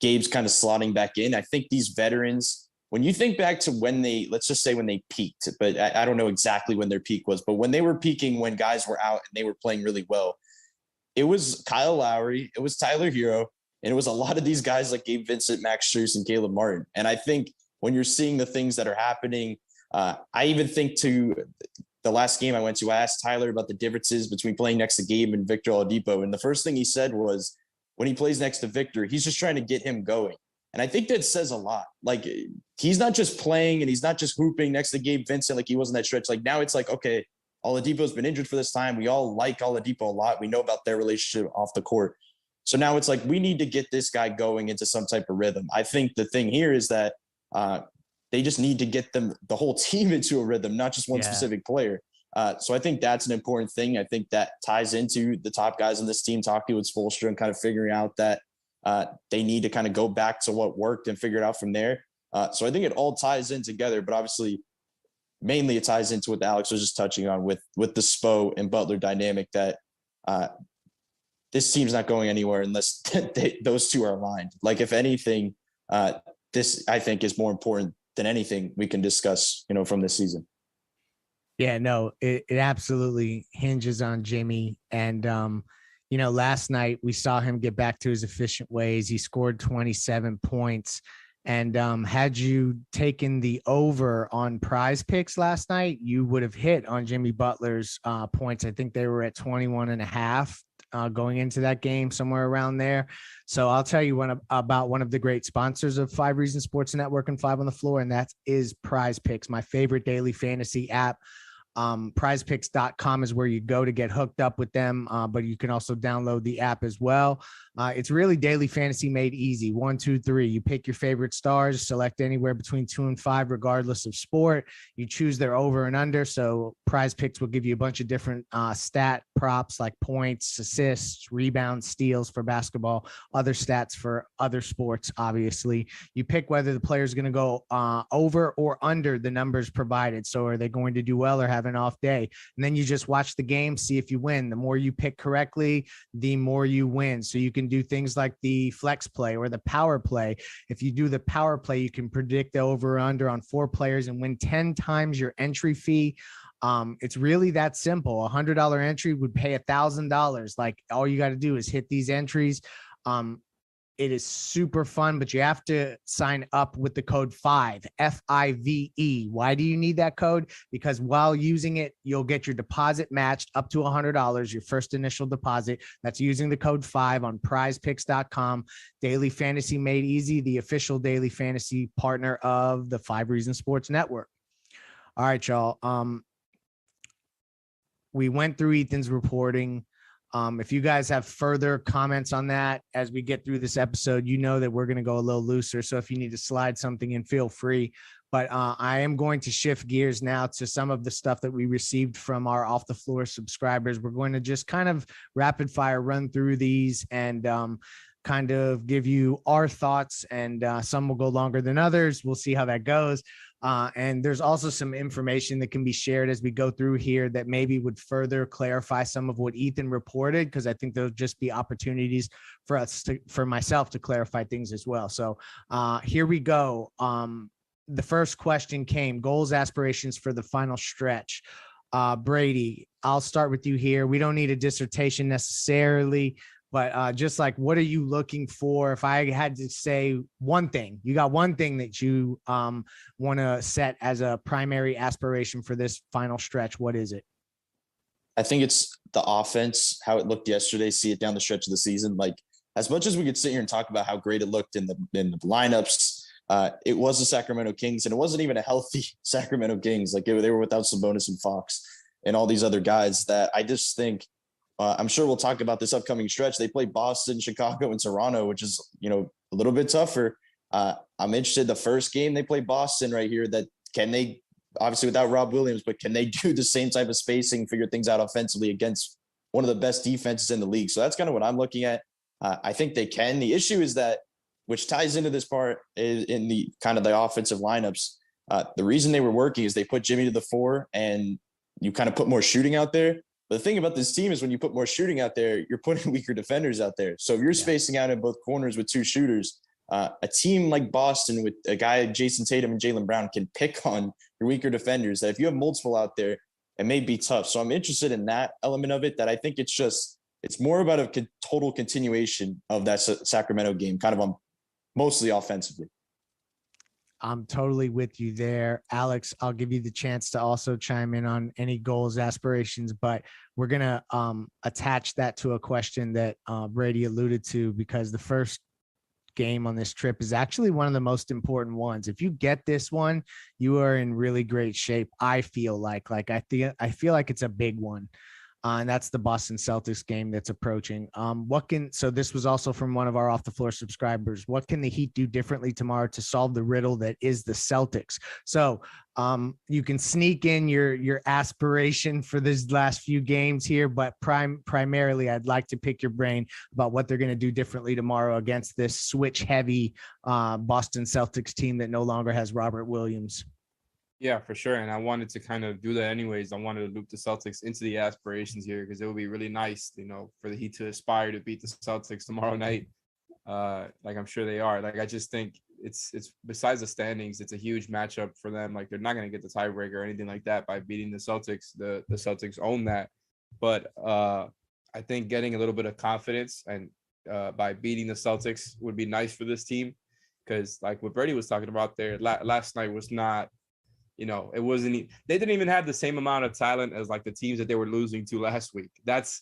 Gabe's kind of slotting back in. I think these veterans, when you think back to when let's just say when they peaked, but I don't know exactly when their peak was, but when they were peaking, when guys were out and they were playing really well, it was Kyle Lowry, it was Tyler Hero, and it was a lot of these guys like Gabe Vincent, Max Strus, and Caleb Martin. And I think when you're seeing the things that are happening, I even think to the last game I went to, I asked Tyler about the differences between playing next to Gabe and Victor Oladipo. And the first thing he said was when he plays next to Victor, he's just trying to get him going. And I think that says a lot. Like he's not just playing and he's not just hooping next to Gabe Vincent like he was in that stretch. Like now it's like, okay, Oladipo's been injured for this time. We all like Oladipo a lot. We know about their relationship off the court. So now it's like we need to get this guy going into some type of rhythm. I think the thing here is that they just need to get the whole team into a rhythm, not just one specific player. So I think that's an important thing. I think that ties into the top guys on this team talking with Spoelstra and kind of figuring out that they need to kind of go back to what worked and figure it out from there. So I think it all ties in together, but obviously mainly it ties into what Alex was just touching on with the Spo and Butler dynamic, that this team's not going anywhere unless those two are aligned. Like if anything, this I think is more important than anything we can discuss, from this season. Yeah, no, it absolutely hinges on Jimmy. And, last night we saw him get back to his efficient ways. He scored 27 points. And had you taken the over on PrizePicks last night, you would have hit on Jimmy Butler's points. I think they were at 21.5 going into that game, somewhere around there. So I'll tell you about one of the great sponsors of 5 Reasons Sports Network and 5 on the Floor, and that is PrizePicks, my favorite daily fantasy app. PrizePicks.com is where you go to get hooked up with them, but you can also download the app as well. It's really daily fantasy made easy. 1, 2, 3. You pick your favorite stars, select anywhere between 2 and 5, regardless of sport. You choose their over and under. So PrizePicks will give you a bunch of different stat props like points, assists, rebounds, steals for basketball, other stats for other sports. Obviously, you pick whether the player is going to go over or under the numbers provided. So are they going to do well or have an off day? And then you just watch the game, see if you win. The more you pick correctly, the more you win. So you can do things like the flex play or the power play. If you do the power play, you can predict the over or under on 4 players and win 10 times your entry fee. It's really that simple. $100 entry would pay $1,000. Like, all you got to do is hit these entries. It is super fun, but you have to sign up with the code 5, FIVE. Why do you need that code? Because while using it, you'll get your deposit matched up to $100, your first initial deposit. That's using the code 5 on prizepicks.com. Daily Fantasy Made Easy, the official daily fantasy partner of the 5 Reasons Sports Network. All right, y'all. We went through Ethan's reporting. If you guys have further comments on that as we get through this episode, you know that we're going to go a little looser. So if you need to slide something in, feel free. But I am going to shift gears now to some of the stuff that we received from our Off the Floor subscribers. We're going to just kind of rapid fire run through these and kind of give you our thoughts, and some will go longer than others. We'll see how that goes. And there's also some information that can be shared as we go through here that maybe would further clarify some of what Ethan reported, because I think there'll just be opportunities for myself to clarify things as well. So here we go. The first question came: goals, aspirations for the final stretch. Brady, I'll start with you here. We don't need a dissertation necessarily, but just like, what are you looking for? If I had to say one thing, you got one thing that you want to set as a primary aspiration for this final stretch, what is it? I think it's the offense, how it looked yesterday, see it down the stretch of the season. Like, as much as we could sit here and talk about how great it looked in the lineups, it was the Sacramento Kings, and it wasn't even a healthy Sacramento Kings. Like, they were without Sabonis and Fox and all these other guys that I just think, I'm sure we'll talk about this upcoming stretch. They play Boston, Chicago, and Toronto, which is, a little bit tougher. I'm interested. The first game they play Boston right here, that can they, obviously without Rob Williams, but can they do the same type of spacing, figure things out offensively against one of the best defenses in the league? So that's kind of what I'm looking at. I think they can. The issue is that, which ties into this part, is in the kind of the offensive lineups. The reason they were working is they put Jimmy to the 4 and you kind of put more shooting out there. But the thing about this team is when you put more shooting out there, you're putting weaker defenders out there. So if you're spacing out in both corners with 2 shooters, a team like Boston with a guy like Jason Tatum and Jaylen Brown can pick on your weaker defenders. That if you have multiple out there, it may be tough. So I'm interested in that element of it, that I think it's more about a total continuation of that Sacramento game, kind of on mostly offensively. I'm totally with you there. Alex, I'll give you the chance to also chime in on any goals, aspirations, but we're going to attach that to a question that Brady alluded to, because the first game on this trip is actually one of the most important ones. If you get this one, you are in really great shape. I feel like I feel like it's a big one. And that's the Boston Celtics game that's approaching. So this was also from one of our Off the Floor subscribers. What can the Heat do differently tomorrow to solve the riddle that is the Celtics? So you can sneak in your aspiration for these last few games here, but primarily I'd like to pick your brain about what they're going to do differently tomorrow against this switch heavy Boston Celtics team that no longer has Robert Williams. Yeah, for sure. And I wanted to kind of do that anyways. I wanted to loop the Celtics into the aspirations here, because it would be really nice, for the Heat to aspire to beat the Celtics tomorrow night. Like, I'm sure they are. Like, I just think it's besides the standings, it's a huge matchup for them. Like, they're not going to get the tiebreaker or anything like that by beating the Celtics. The Celtics own that. But I think getting a little bit of confidence and by beating the Celtics would be nice for this team, because like what Brady was talking about there, last night was not, it wasn't, they didn't even have the same amount of talent as like the teams that they were losing to last week. That's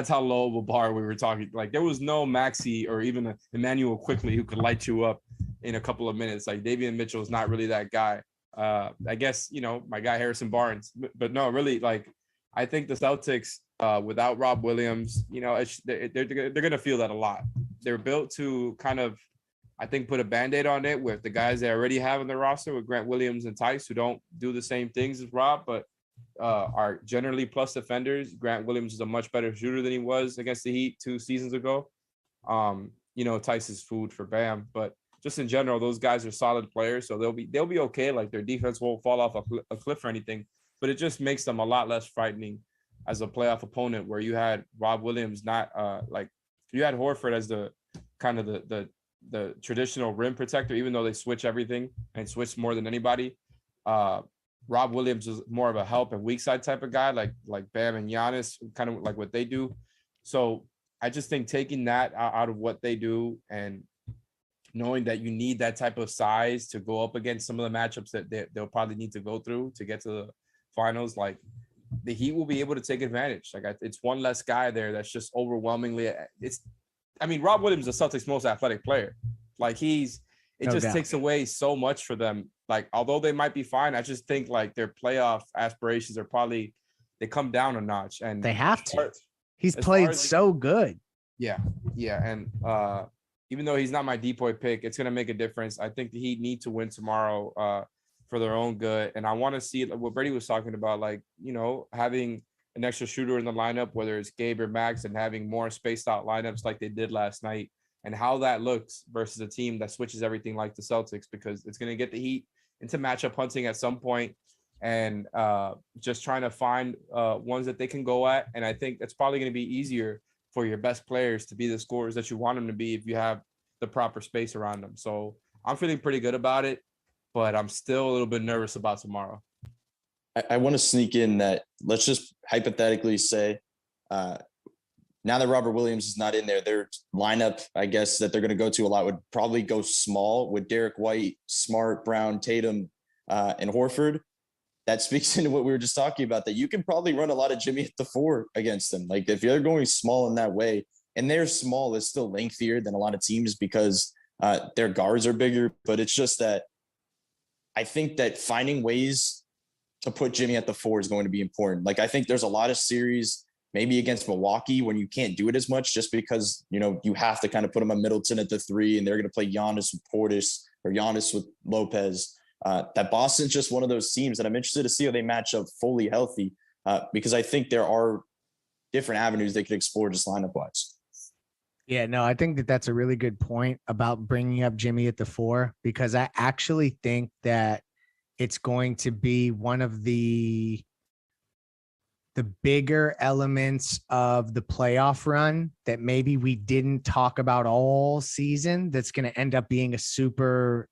how low of a bar we were talking. Like, there was no Maxey or even Emmanuel Quickly who could light you up in a couple of minutes. Like, Davion Mitchell is not really that guy. I guess, my guy Harrison Barnes, but no, really, like, I think the Celtics without Rob Williams, they're going to feel that a lot. They're built to kind of, I think, put a Band-Aid on it with the guys they already have in their roster with Grant Williams and Tice, who don't do the same things as Rob, but are generally plus defenders. Grant Williams is a much better shooter than he was against the Heat 2 seasons ago. Tice is food for Bam, but just in general, those guys are solid players, so they'll be okay. Like, their defense won't fall off a cliff or anything, but it just makes them a lot less frightening as a playoff opponent, where you had Rob Williams not you had Horford as the kind of the traditional rim protector, even though they switch everything and switch more than anybody. Rob Williams is more of a help and weak side type of guy, like Bam and Giannis, kind of like what they do. So I just think taking that out of what they do and knowing that you need that type of size to go up against some of the matchups that they'll probably need to go through to get to the finals, like, the Heat will be able to take advantage. Like, it's one less guy there that's just overwhelmingly. Rob Williams is the Celtics' most athletic player. Like, it just takes away so much for them. Like, although they might be fine, I just think, like, their playoff aspirations are probably, they come down a notch, and they have to. He's played so good. Yeah. And even though he's not my decoy pick, it's going to make a difference. I think the Heat need to win tomorrow for their own good. And I want to see what Brady was talking about, like, having an extra shooter in the lineup, whether it's Gabe or Max, and having more spaced out lineups like they did last night, and how that looks versus a team that switches everything like the Celtics, because it's going to get the Heat into matchup hunting at some point, and just trying to find ones that they can go at. And I think that's probably going to be easier for your best players to be the scorers that you want them to be if you have the proper space around them. So I'm feeling pretty good about it, but I'm still a little bit nervous about tomorrow. I want to sneak in that, let's just hypothetically say, now that Robert Williams is not in there, their lineup, I guess, that they're going to go to a lot would probably go small with Derek White, Smart, Brown, Tatum, and Horford. That speaks into what we were just talking about, that you can probably run a lot of Jimmy at the 4 against them. Like, if you're going small in that way, and their small is still lengthier than a lot of teams because their guards are bigger, but it's just that I think that finding ways to put Jimmy at the 4 is going to be important. Like, I think there's a lot of series, maybe against Milwaukee, when you can't do it as much just because, you have to kind of put him on Middleton at the 3, and they're going to play Giannis with Portis or Giannis with Lopez. That Boston's just one of those teams that I'm interested to see how they match up fully healthy, because I think there are different avenues they could explore just lineup-wise. Yeah, no, I think that that's a really good point about bringing up Jimmy at the 4, because I actually think that it's going to be one of the bigger elements of the playoff run that maybe we didn't talk about all season, that's going to end up being a super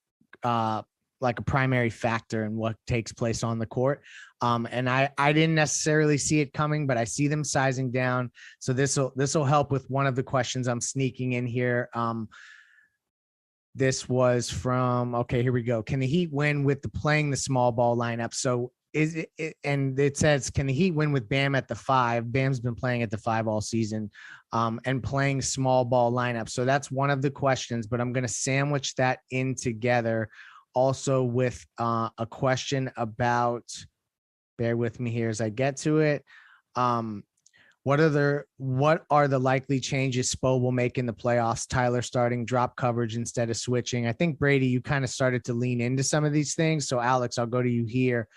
like a primary factor in what takes place on the court. And I didn't necessarily see it coming, but I see them sizing down. So this will help with one of the questions I'm sneaking in here. This was from, okay, here we go. Can the Heat win with playing the small ball lineup? So is it, and it says, can the Heat win with Bam at the 5? Bam's been playing at the 5 all season, and playing small ball lineup. So that's one of the questions, but I'm going to sandwich that in together also with a question about, bear with me here as I get to it. What are the likely changes Spo will make in the playoffs? Tyler starting drop coverage instead of switching. I think, Brady, you kind of started to lean into some of these things. So Alex, I'll go to you here.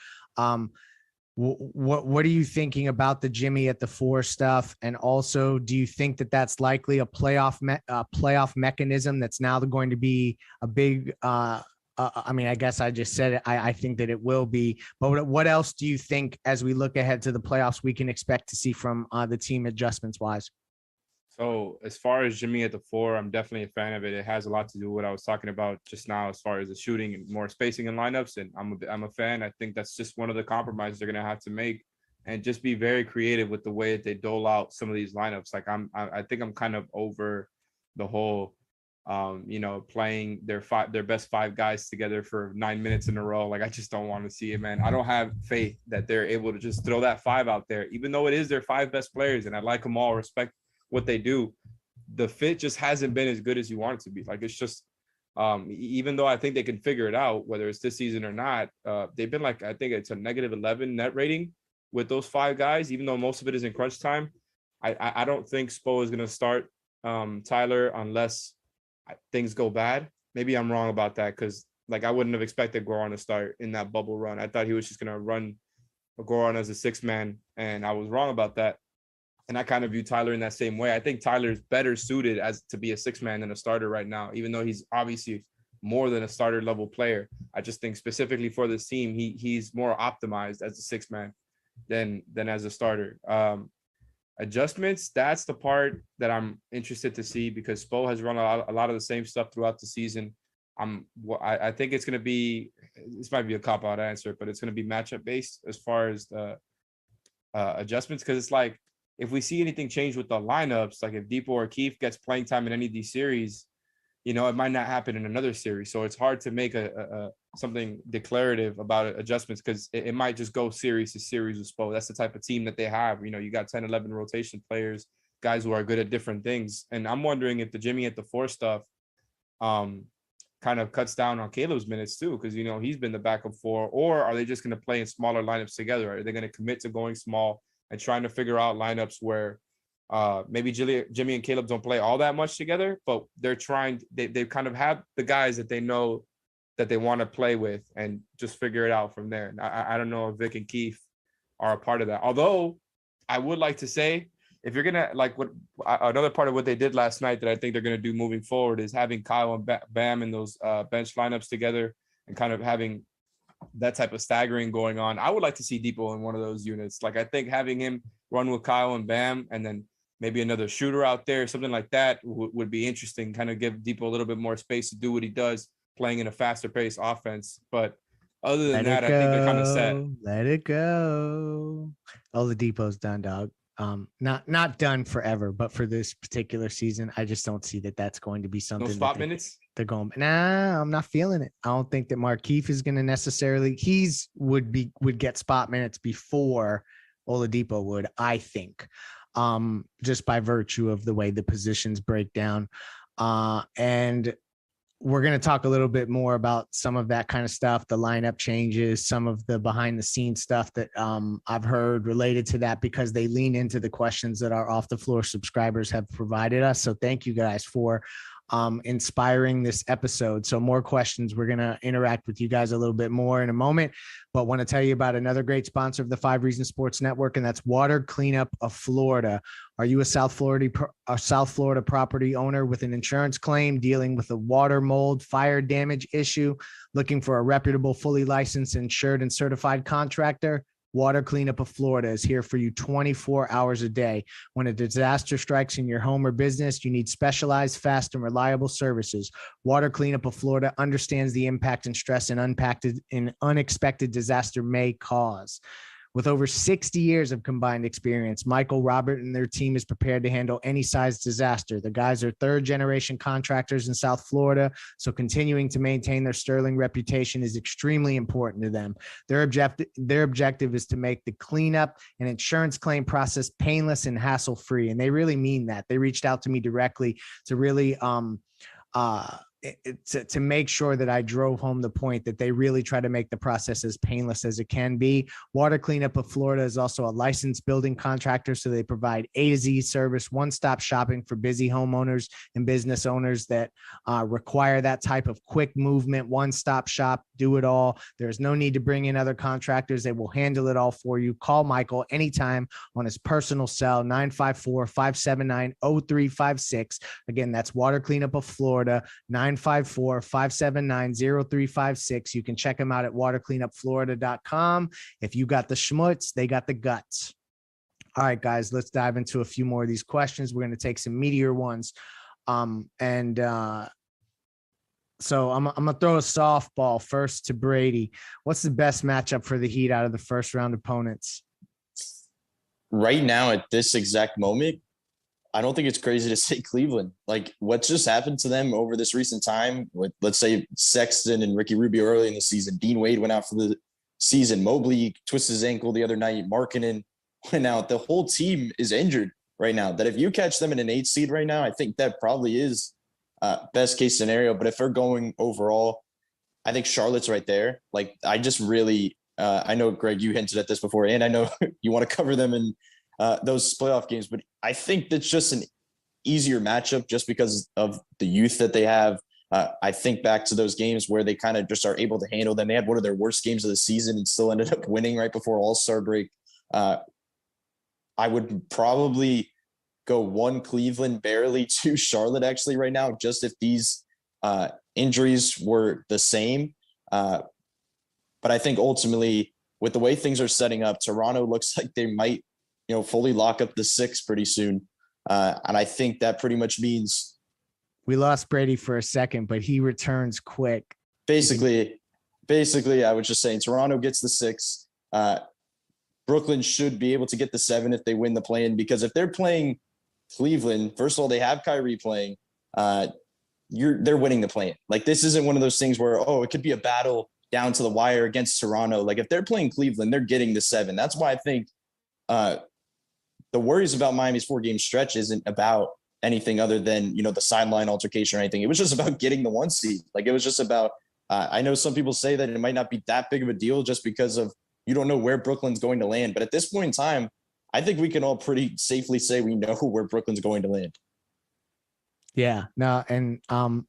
What are you thinking about the Jimmy at the 4 stuff? And also, do you think that that's likely a playoff mechanism that's now going to be a big, I mean, I guess I just said it. I think that it will be, but what else do you think as we look ahead to the playoffs we can expect to see from the team adjustments wise? So as far as Jimmy at the 4, I'm definitely a fan of it. It has a lot to do with what I was talking about just now as far as the shooting and more spacing in lineups. And I'm a fan. I think that's just one of the compromises they're going to have to make, and just be very creative with the way that they dole out some of these lineups. Like I think I'm kind of over the whole, playing their best 5 guys together for 9 minutes in a row. Like, I just don't want to see it, man. I don't have faith that they're able to just throw that 5 out there, even though it is their 5 best players. And I like them all, respect what they do. The fit just hasn't been as good as you want it to be. Like, it's just Even though I think they can figure it out, whether it's this season or not, they've been like, I think it's a -11 net rating with those 5 guys, even though most of it is in crunch time. I don't think Spo is going to start Tyler unless things go bad. Maybe I'm wrong about that, because like I wouldn't have expected Goran to start in that bubble run. I thought he was just going to run Goran as a 6-man, and I was wrong about that. And I kind of view Tyler in that same way. I think Tyler's better suited as to be a 6-man than a starter right now, even though he's obviously more than a starter level player. I just think specifically for this team, he's more optimized as a 6-man than as a starter. Adjustments, that's the part that I'm interested to see, because Spo has run a lot of the same stuff throughout the season. I think it's going to be, this might be a cop-out answer, but it's going to be matchup based as far as the adjustments, because it's like, if we see anything change with the lineups, like if Depot or Keefe gets playing time in any of these series, you know, it might not happen in another series. So it's hard to make a something declarative about adjustments, because it might just go series to series with Spo. That's the type of team that they have. You know, you got 10, 11 rotation players, guys who are good at different things. And I'm wondering if the Jimmy at the 4 stuff kind of cuts down on Caleb's minutes too, because, you know, he's been the backup 4, or are they just going to play in smaller lineups together? Are they going to commit to going small and trying to figure out lineups where maybe Jimmy and Caleb don't play all that much together, but they're trying, they kind of have the guys that they know that they want to play with, and just figure it out from there. And I don't know if Vic and Keefe are a part of that. Although I would like to say, if you're going to, like, what another part of what they did last night that I think they're going to do moving forward is having Kyle and Bam in those bench lineups together, and kind of having that type of staggering going on. I would like to see Depot in one of those units. Like, I think having him run with Kyle and Bam, and then maybe another shooter out there, something like that would be interesting. Kind of give Depot a little bit more space to do what he does, playing in a faster paced offense. But other than that, I think they're kind of set. Let it go. Oh, the Depot's done, dog. Not done forever, but for this particular season, I just don't see that that's going to be something. No spot minutes. They're going, nah, I'm not feeling it. I don't think that Markieff is going to necessarily, would get spot minutes before Oladipo would, I think, just by virtue of the way the positions break down. And we're going to talk a little bit more about some of that kind of stuff, the lineup changes, some of the behind the scenes stuff that I've heard related to that, because they lean into the questions that our off the floor subscribers have provided us. So thank you guys for inspiring this episode. So more questions. We're going to interact with you guys a little bit more in a moment, but want to tell you about another great sponsor of the 5 Reasons Sports Network, and that's Water Cleanup of Florida. Are you a South Florida property owner with an insurance claim, dealing with a water, mold, fire damage issue, looking for a reputable, fully licensed, insured, and certified contractor? Water Cleanup of Florida is here for you 24 hours a day. When a disaster strikes in your home or business, you need specialized, fast, and reliable services. Water Cleanup of Florida understands the impact and stress an unexpected disaster may cause. With over 60 years of combined experience, Michael, Robert, and their team is prepared to handle any size disaster. The guys are third-generation contractors in South Florida, so continuing to maintain their sterling reputation is extremely important to them. Their objective is to make the cleanup and insurance claim process painless and hassle-free, and they really mean that. They reached out to me directly to really to make sure that I drove home the point that they really try to make the process as painless as it can be. Water Cleanup of Florida is also a licensed building contractor, so they provide A to Z service, one-stop shopping for busy homeowners and business owners that require that type of quick movement, one-stop shop, do it all. There's no need to bring in other contractors. They will handle it all for you. Call Michael anytime on his personal cell, 954-579-0356. Again, that's Water Cleanup of Florida, 954-579-0356. You can check them out at watercleanupflorida.com. If you got the schmutz, they got the guts. All right, guys, let's dive into a few more of these questions. We're going to take some meatier ones. So I'm going to throw a softball first to Brady. What's the best matchup for the Heat out of the first round opponents? Right now, at this exact moment, I don't think it's crazy to say Cleveland. Like, what just happened to them over this recent time with, let's say, Sexton and Ricky Rubio early in the season. Dean Wade went out for the season. Mobley twisted his ankle the other night. Markkanen went out. The whole team is injured right now. That if you catch them in an 8 seed right now, I think that probably is best case scenario. But if we're going overall, I think Charlotte's right there. Like, I just really, I know, Greg, you hinted at this before, and I know you want to cover them in those playoff games, but I think that's just an easier matchup just because of the youth that they have. I think back to those games where they kind of just are able to handle them. They had one of their worst games of the season and still ended up winning right before All-Star break. I would probably go 1 Cleveland, barely 2 Charlotte actually right now, just if these injuries were the same. But I think ultimately, with the way things are setting up, Toronto looks like they might, fully lock up the 6 pretty soon. And I think that pretty much means we lost Brady for a second, but he returns quick. Basically, I was just saying Toronto gets the 6. Brooklyn should be able to get the 7 if they win the play-in, because if they're playing Cleveland, first of all, they have Kyrie playing. They're winning the play-in. Like, this isn't one of those things where, it could be a battle down to the wire against Toronto. Like, if they're playing Cleveland, they're getting the 7. That's why I think the worries about Miami's 4-game stretch isn't about anything other than, the sideline altercation or anything. It was just about getting the 1 seed. Like, it was just about, I know some people say that it might not be that big of a deal just because of, you don't know where Brooklyn's going to land. But at this point in time, I think we can all pretty safely say we know where Brooklyn's going to land. Yeah, no, and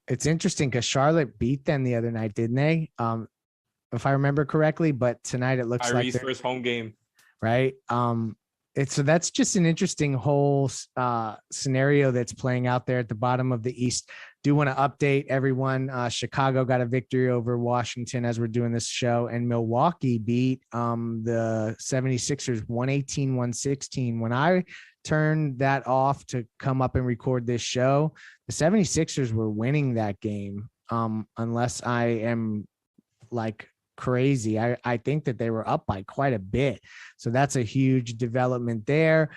it's interesting because Charlotte beat them the other night, didn't they? If I remember correctly, but tonight it looks Kyrie's like first home game. Right. So that's just an interesting whole scenario that's playing out there at the bottom of the East. Do want to update everyone. Chicago got a victory over Washington as we're doing this show, and Milwaukee beat the 76ers 118-116. When I turned that off to come up and record this show, the 76ers were winning that game. Unless I am like crazy. I think that they were up by quite a bit. So that's a huge development there.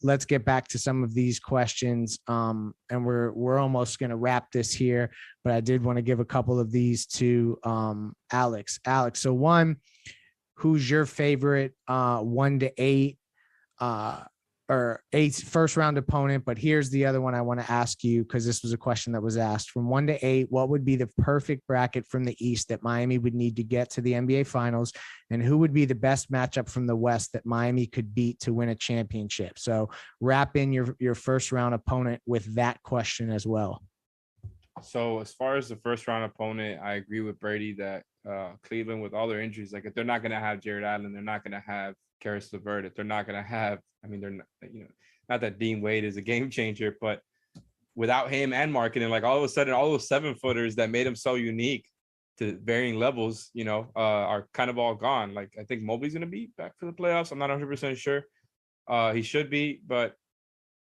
Let's get back to some of these questions. And we're almost going to wrap this here, but I did want to give a couple of these to Alex. So 1, who's your favorite 1 to 8 or 8 first round opponent? But here's the other one I want to ask you, because this was a question that was asked. From 1 to 8, what would be the perfect bracket from the East that Miami would need to get to the NBA Finals? And who would be the best matchup from the West that Miami could beat to win a championship? So wrap in your first round opponent with that question as well. So as far as the first round opponent, I agree with Brady that Cleveland, with all their injuries, like if they're not going to have Jared Allen, they're not going to have Karis LeVert, if they're not going to have, they're not, not that Dean Wade is a game changer, but without him and marketing, like all of a sudden, all those 7-footers that made him so unique to varying levels, are kind of all gone. Like, I think Mobley's going to be back for the playoffs. I'm not 100% sure. He should be, but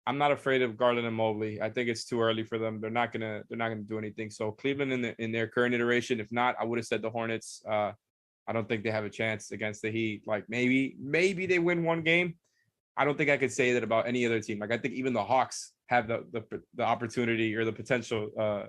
I'm not afraid of Garland and Mobley. I think it's too early for them. They're not gonna do anything. So Cleveland in their current iteration. If not, I would have said the Hornets. I don't think they have a chance against the Heat. Like, maybe they win 1 game. I don't think I could say that about any other team. Like, I think even the Hawks have the opportunity or the potential,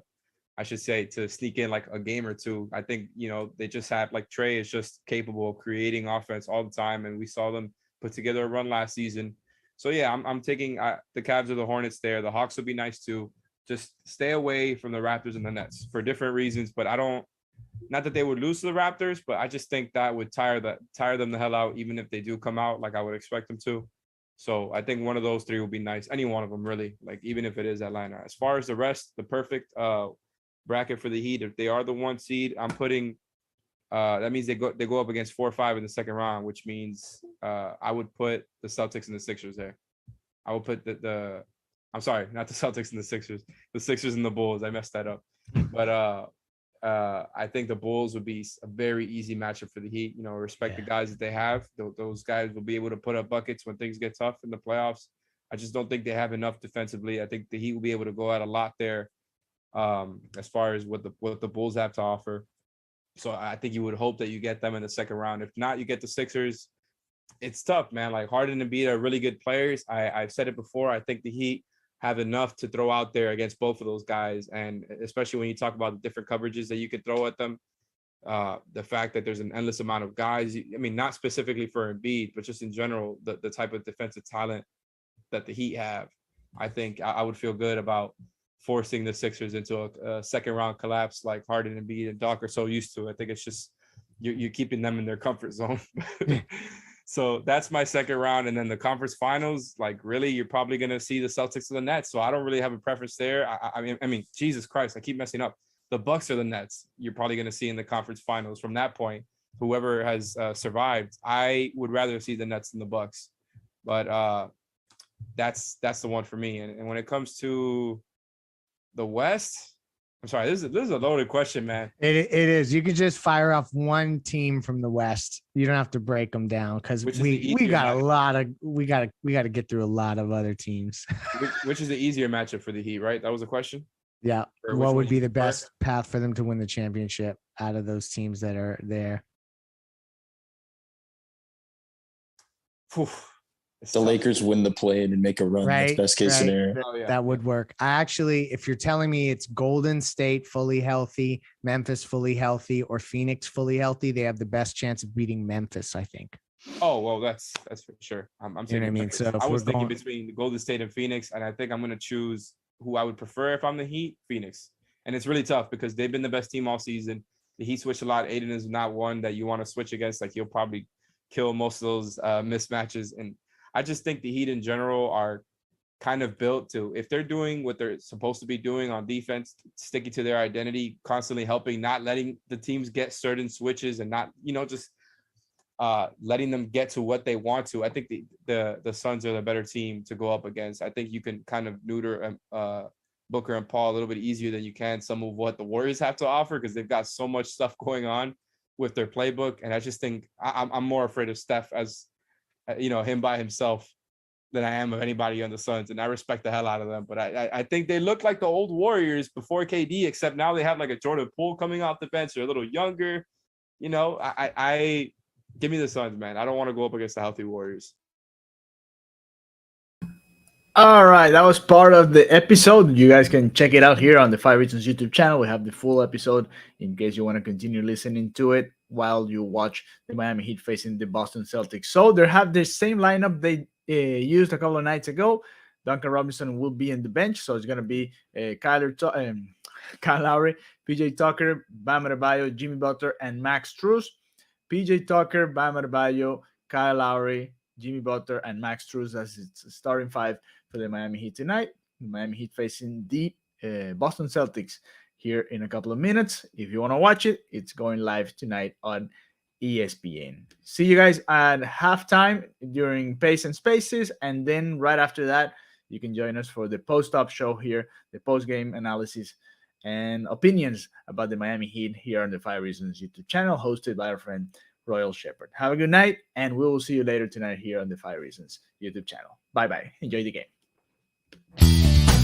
I should say, to sneak in like a game or 2. I think, they just have, like, Trey is just capable of creating offense all the time. And we saw them put together a run last season. So yeah, I'm taking the Cavs or the Hornets there. The Hawks would be nice too. Just stay away from the Raptors and the Nets for different reasons. But not that they would lose to the Raptors, but I just think that would tire them the hell out, even if they do come out like I would expect them to. So I think one of those 3 will be nice. Any one of them, really, like, even if it is Atlanta. As far as the rest, the perfect bracket for the Heat, if they are the 1 seed, I'm putting that means they go up against 4 or 5 in the second round, which means I would put the Celtics and the Sixers there. I would put I'm sorry, not the Celtics and the Sixers and the Bulls. I messed that up. But I think the Bulls would be a very easy matchup for the Heat. Respect the guys that they have. Those guys will be able to put up buckets when things get tough in the playoffs. I just don't think they have enough defensively. I think the Heat will be able to go out a lot there as far as what the Bulls have to offer. So I think you would hope that you get them in the second round. If not, you get the Sixers. It's tough, man. Like, Harden and Embiid are really good players. I've said it before. I think the Heat have enough to throw out there against both of those guys. And especially when you talk about the different coverages that you could throw at them, the fact that there's an endless amount of guys. Not specifically for Embiid, but just in general, the type of defensive talent that the Heat have. I think I would feel good about forcing the Sixers into a second round collapse like Harden and Embiid and Doc are so used to. I think it's just you're keeping them in their comfort zone. So that's my second round. And then the conference finals, like really, you're probably going to see the Celtics or the Nets. So I don't really have a preference there. I mean, Jesus Christ, I keep messing up. The Bucks or the Nets, you're probably going to see in the conference finals. From that point, whoever has survived, I would rather see the Nets than the Bucks. But that's the one for me. And when it comes to the West, I'm sorry, this is a loaded question, man. It is. You can just fire off one team from the West. You don't have to break them down because we got a lot of we got to get through a lot of other teams. Which is the easier matchup for the Heat, right? That was the question. Yeah. What would be the best path for them to win the championship out of those teams that are there? The Lakers win the play-in and make a run. Right, That's best case scenario. That would work. I actually, if you're telling me it's Golden State fully healthy, Memphis fully healthy, or Phoenix fully healthy, they have the best chance of beating Memphis, I think. Oh, well, that's for sure. I'm saying, you know what I mean? So I was thinking between Golden State and Phoenix, and I think I'm going to choose who I would prefer if I'm the Heat, Phoenix. And it's really tough because they've been the best team all season. The Heat switch a lot. Aiden is not one that you want to switch against. Like, he'll probably kill most of those mismatches. And I just think the Heat in general are kind of built to, if they're doing what they're supposed to be doing on defense, sticking to their identity, constantly helping, not letting the teams get certain switches and not, just letting them get to what they want to. I think the Suns are the better team to go up against. I think you can kind of neuter Booker and Paul a little bit easier than you can some of what the Warriors have to offer because they've got so much stuff going on with their playbook. And I just think I'm more afraid of Steph as, him by himself than I am of anybody on the Suns. And I respect the hell out of them. But I think they look like the old Warriors before KD, except now they have like a Jordan Poole coming off the bench. They're a little younger. I give me the Suns, man. I don't want to go up against the healthy Warriors. All right, that was part of the episode. You guys can check it out here on the 5 Reasons YouTube channel. We have the full episode in case you want to continue listening to it while you watch the Miami Heat facing the Boston Celtics. So they have the same lineup they used a couple of nights ago. Duncan Robinson will be in the bench, so it's going to be Kyle Lowry, PJ Tucker, Bam Adebayo, Jimmy Butler, and Max Strus. PJ Tucker, Bam Adebayo, Kyle Lowry, Jimmy Butler, and Max Strus as its starting five for the Miami Heat tonight. The Miami Heat facing the Boston Celtics here in a couple of minutes. If you want to watch it, it's going live tonight on ESPN. See you guys at halftime during Pace and Spaces, and then right after that, you can join us for the post-up show here, the post-game analysis and opinions about the Miami Heat here on the 5 Reasons YouTube channel, hosted by our friend Royal Shepherd. Have a good night, and we will see you later tonight here on the 5 Reasons YouTube channel. Bye-bye. Enjoy the game.